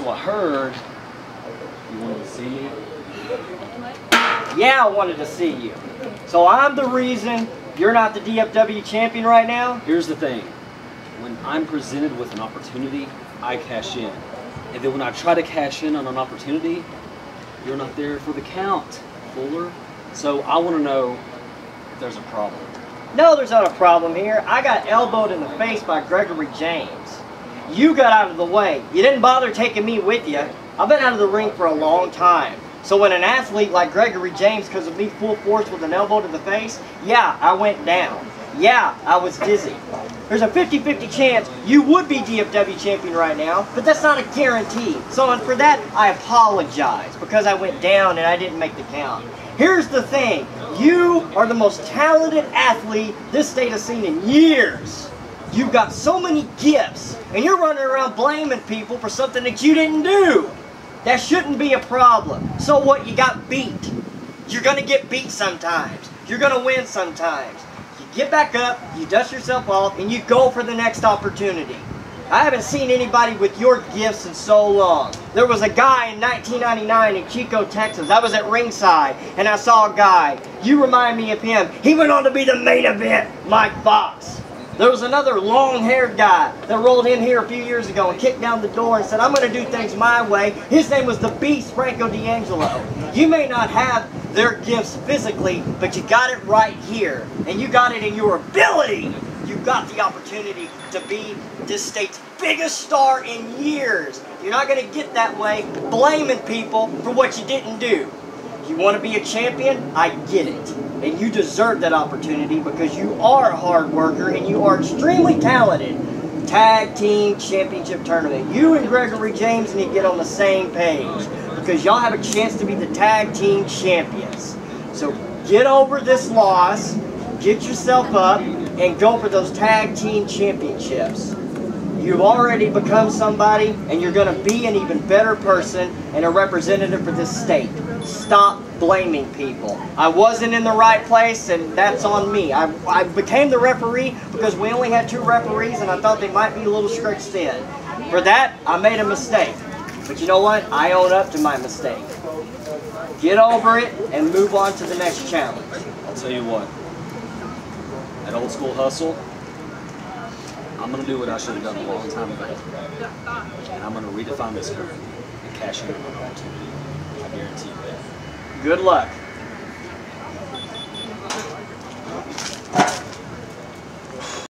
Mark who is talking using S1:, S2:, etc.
S1: So I heard you wanted to see me.
S2: Yeah, I wanted to see you. So I'm the reason you're not the DFW champion right now?
S1: Here's the thing. When I'm presented with an opportunity, I cash in. And then when I try to cash in on an opportunity, you're not there for the count, Fuller. So I want to know if there's a problem.
S2: No, there's not a problem here. I got elbowed in the face by Gregory James. You got out of the way. You didn't bother taking me with you. I've been out of the ring for a long time. So when an athlete like Gregory James, because of me full force with an elbow to the face, yeah, I went down. Yeah, I was dizzy. There's a 50-50 chance you would be DFW champion right now, but that's not a guarantee. So for that, I apologize because I went down and I didn't make the count. Here's the thing. You are the most talented athlete this state has seen in years. You've got so many gifts, and you're running around blaming people for something that you didn't do. That shouldn't be a problem. So what? You got beat. You're going to get beat sometimes. You're going to win sometimes. You get back up, you dust yourself off, and you go for the next opportunity. I haven't seen anybody with your gifts in so long. There was a guy in 1999 in Chico, Texas. I was at ringside, and I saw a guy. You remind me of him. He went on to be the main event, Mike Fox. There was another long-haired guy that rolled in here a few years ago and kicked down the door and said, I'm going to do things my way. His name was the Beast, Franco D'Angelo. You may not have their gifts physically, but you got it right here. And you got it in your ability. You got the opportunity to be this state's biggest star in years. You're not going to get that way blaming people for what you didn't do. You want to be a champion? I get it. And you deserve that opportunity because you are a hard worker and you are extremely talented. Tag Team Championship Tournament. You and Gregory James need to get on the same page because y'all have a chance to be the Tag Team Champions. So get over this loss, get yourself up, and go for those Tag Team Championships. You've already become somebody, and you're going to be an even better person and a representative for this state. Stop blaming people. I wasn't in the right place, and that's on me. I became the referee because we only had 2 referees, and I thought they might be a little stretched thin. For that, I made a mistake. But you know what? I own up to my mistake. Get over it and move on to the next challenge.
S1: I'll tell you what. That old school hustle, I'm going to do what I should have done a long time ago. And I'm going to redefine this career and cash in on an opportunity. I guarantee you that.
S2: Good luck.